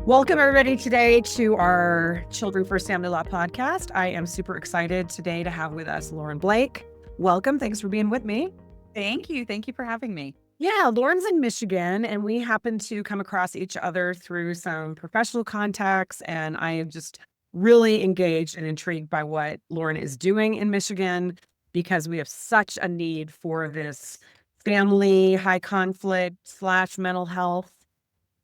Welcome, everybody, today to our Children First Family Law podcast. I am super excited today to have with us Lauren Blake. Welcome. Thanks for being with me. Thank you. Thank you for having me. Yeah, Lauren's in Michigan, and we happen to come across each other through some professional contacts, and I am just really engaged and intrigued by what Lauren is doing in Michigan because we have such a need for this family, high conflict / mental health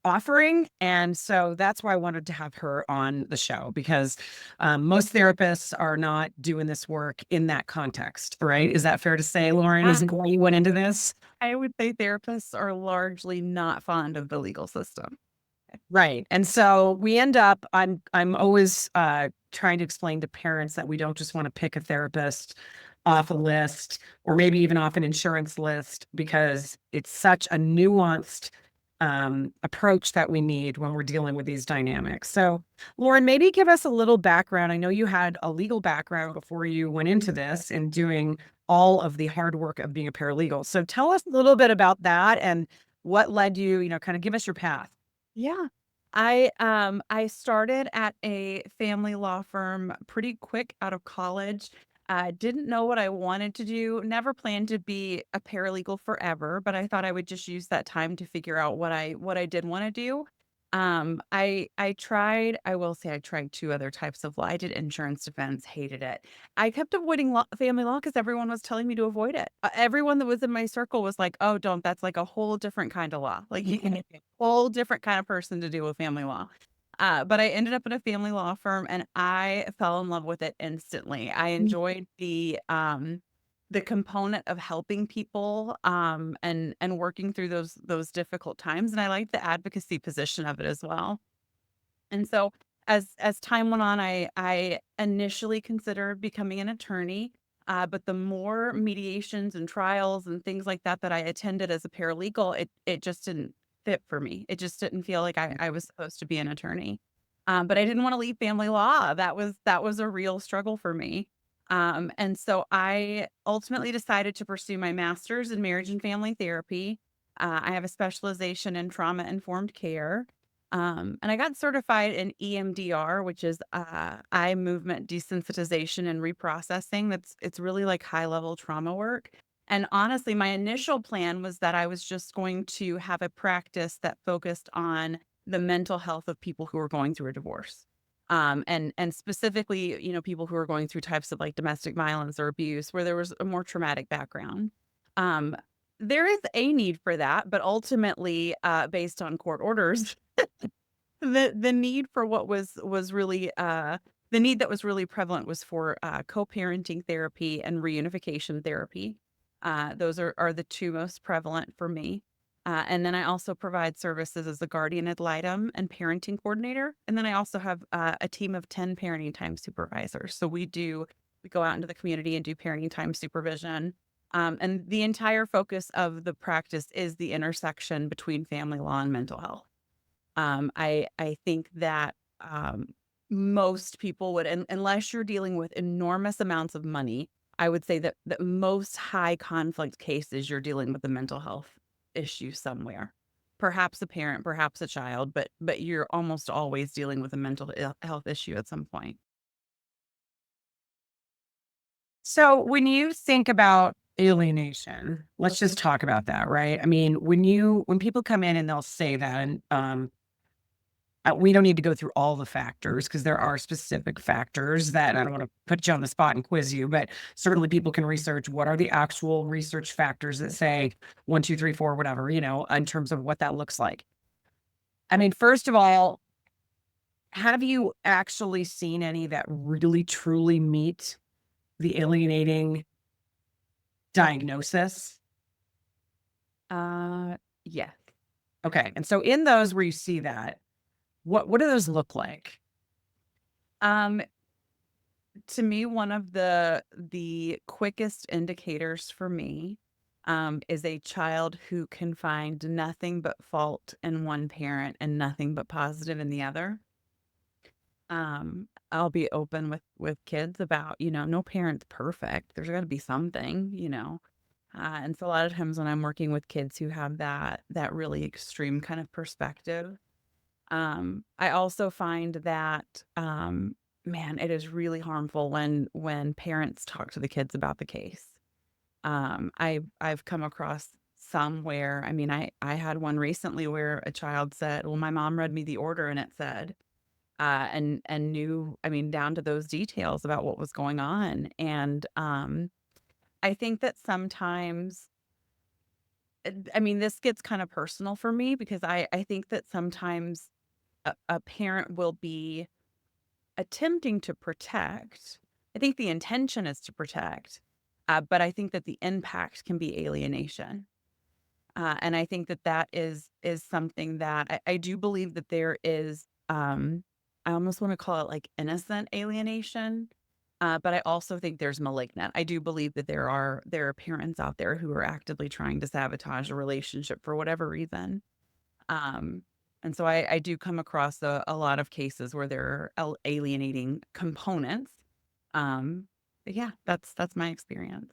offering. And so that's why I wanted to have her on the show because most therapists are not doing this work in that context, right? Is that fair to say, Lauren? Is why you went into this? I would say therapists are largely not fond of the legal system. Right. And so we end up, I'm always trying to explain to parents that we don't just want to pick a therapist off a list or maybe even off an insurance list because it's such a nuanced approach that we need when we're dealing with these dynamics. So, Lauren, maybe give us a little background. I know you had a legal background before you went into this and doing all of the hard work of being a paralegal. So tell us a little bit about that and what led you, kind of give us your path. Yeah. I started at a family law firm pretty quick out of college. Didn't know what I wanted to do. Never planned to be a paralegal forever, but I thought I would just use that time to figure out what I did want to do. I will say I tried two other types of law. I did insurance defense, hated it. I kept avoiding family law because everyone was telling me to avoid it. Everyone that was in my circle was like, "Oh, don't. That's like a whole different kind of law. Like you can whole different kind of person to deal with family law." But I ended up in a family law firm and I fell in love with it instantly. I enjoyed the component of helping people and working through those difficult times. And I liked the advocacy position of it as well. And so as time went on, I initially considered becoming an attorney. But the more mediations and trials and things like that I attended as a paralegal, it just didn't fit for me. It just didn't feel like I was supposed to be an attorney. But I didn't want to leave family law. That was a real struggle for me. And so I ultimately decided to pursue my master's in marriage and family therapy. I have a specialization in trauma informed care. And I got certified in EMDR, which is eye movement desensitization and reprocessing. It's really like high level trauma work. And honestly, my initial plan was that I was just going to have a practice that focused on the mental health of people who are going through a divorce. And specifically, people who are going through types of like domestic violence or abuse where there was a more traumatic background. Um, there is a need for that, but ultimately, based on court orders, the need for what was really the need that was really prevalent was for co-parenting therapy and reunification therapy. Those are the two most prevalent for me. And then I also provide services as a guardian ad litem and parenting coordinator. And then I also have a team of 10 parenting time supervisors. So we go out into the community and do parenting time supervision. And the entire focus of the practice is the intersection between family law and mental health. I think that most people would, unless you're dealing with enormous amounts of money, I would say that most high conflict cases you're dealing with a mental health issue somewhere. Perhaps a parent, perhaps a child, but you're almost always dealing with a mental health issue at some point. So when you think about alienation, let's just talk about that, right? I mean, when people come in and they'll say that, and we don't need to go through all the factors because there are specific factors that I don't want to put you on the spot and quiz you, but certainly people can research what are the actual research factors that say 1, 2, 3, 4, whatever, in terms of what that looks like. I mean, first of all, have you actually seen any that really truly meet the alienating diagnosis? Yes. Okay. And so in those where you see that, what do those look like? Um, to me, one of the quickest indicators for me is a child who can find nothing but fault in one parent and nothing but positive in the other. I'll be open with kids about, no parent's perfect. There's got to be something. And so a lot of times when I'm working with kids who have that really extreme kind of perspective, I also find that, man, it is really harmful when parents talk to the kids about the case. I've come across some where, I mean, I had one recently where a child said, "Well, my mom read me the order and it said," and knew, I mean, down to those details about what was going on. And I think that sometimes, I mean, this gets kind of personal for me because I think that sometimes a parent will be attempting to protect. I think the intention is to protect, but I think that the impact can be alienation. And I think that that is something that I do believe that there is. I almost want to call it like innocent alienation, but I also think there's malignant. I do believe that there are parents out there who are actively trying to sabotage a relationship for whatever reason. Um, and so I do come across a lot of cases where there are alienating components. But yeah, that's my experience.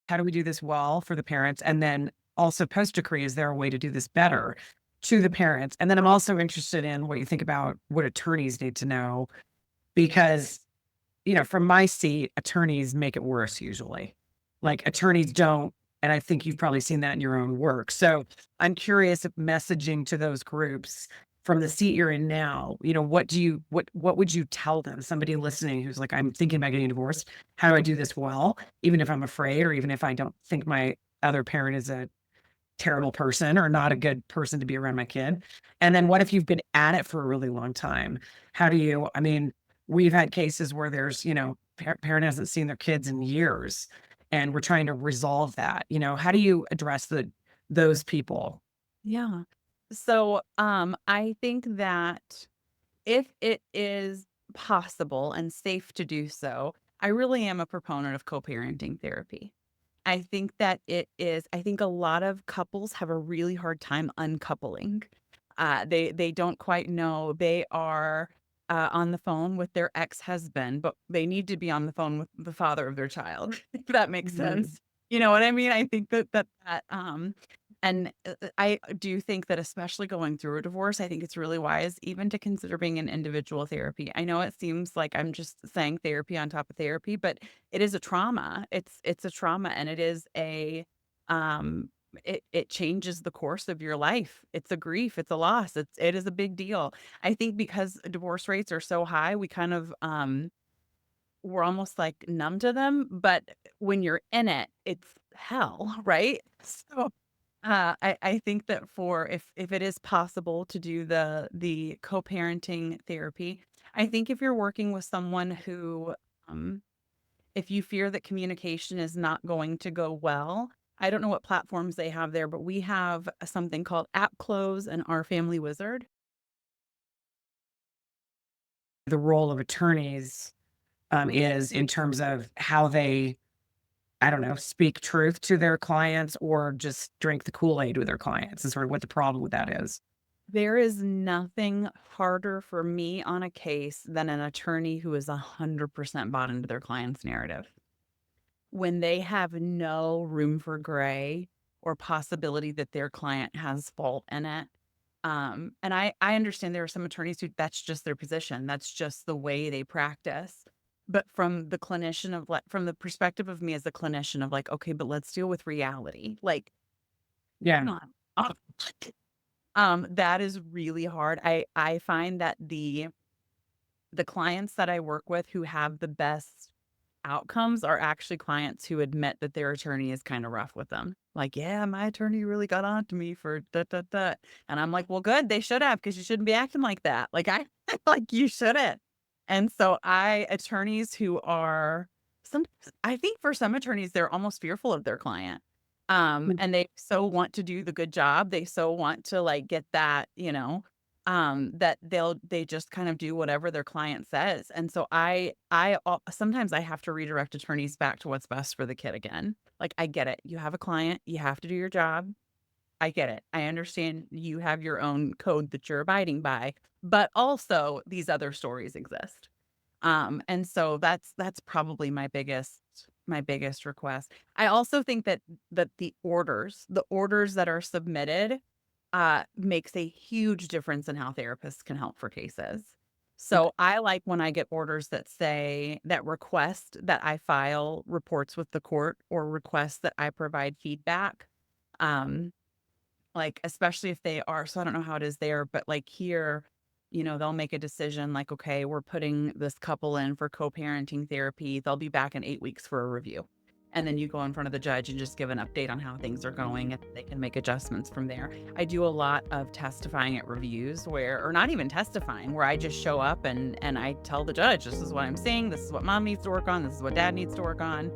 How do we do this well for the parents? And then also post decree, is there a way to do this better to the parents? And then I'm also interested in what you think about what attorneys need to know because, from my seat, attorneys make it worse usually. Like attorneys don't, and I think you've probably seen that in your own work. So I'm curious if messaging to those groups from the seat you're in now, what would you tell them? Somebody listening who's like, I'm thinking about getting divorced. How do I do this well? Even if I'm afraid, or even if I don't think my other parent is a terrible person or not a good person to be around my kid. And then what if you've been at it for a really long time? How do you, I mean, we've had cases where there's, parent hasn't seen their kids in years and we're trying to resolve that. How do you address those people? Yeah. So, I think that if it is possible and safe to do so, I really am a proponent of co-parenting therapy. I think that I think a lot of couples have a really hard time uncoupling. They don't quite know. They are on the phone with their ex-husband, but they need to be on the phone with the father of their child, if that makes Mhm. sense. You know what I mean? I think and I do think that especially going through a divorce, I think it's really wise even to consider being in individual therapy. I know it seems like I'm just saying therapy on top of therapy, but it is a trauma. It's a trauma and it is a um it changes the course of your life. It's a grief, it's a loss. It is a big deal. I think because divorce rates are so high, we kind of we're almost like numb to them, but when you're in it, it's hell, right? So I think that for if it is possible to do the co-parenting therapy, I think if you're working with someone who, um, if you fear that communication is not going to go well, I don't know what platforms they have there, but we have something called App Close and Our Family Wizard. The role of attorneys is in terms of how they, I don't know, speak truth to their clients or just drink the Kool-Aid with their clients and sort of what the problem with that is. There is nothing harder for me on a case than an attorney who is 100% bought into their client's narrative. When they have no room for gray or possibility that their client has fault in it. And I understand there are some attorneys who that's just their position. That's just the way they practice. But from the clinician of like from the perspective of me as a clinician of like, okay, but let's deal with reality. Like, Yeah. hang on. That is really hard. I find that the clients that I work with who have the best outcomes are actually clients who admit that their attorney is kind of rough with them. Like, yeah, my attorney really got on to me for da da da. And I'm like, well, good. They should have, because you shouldn't be acting like that. Like, I like you shouldn't. And so attorneys who are some, I think for some attorneys, they're almost fearful of their client. And they so want to do the good job. They so want to like get that, that they just kind of do whatever their client says. And so sometimes I have to redirect attorneys back to what's best for the kid again. Like, I get it. You have a client, you have to do your job. I get it. I understand you have your own code that you're abiding by, but also these other stories exist. And so that's probably my biggest request. I also think that the orders that are submitted, makes a huge difference in how therapists can help for cases. So I like when I get orders that request that I file reports with the court or request that I provide feedback. Um, like, especially if they are, so I don't know how it is there, but like here, they'll make a decision like, okay, we're putting this couple in for co-parenting therapy. They'll be back in 8 weeks for a review. And then you go in front of the judge and just give an update on how things are going and they can make adjustments from there. I do a lot of testifying at reviews or not even testifying, where I just show up and I tell the judge, this is what I'm saying, this is what mom needs to work on, this is what dad needs to work on.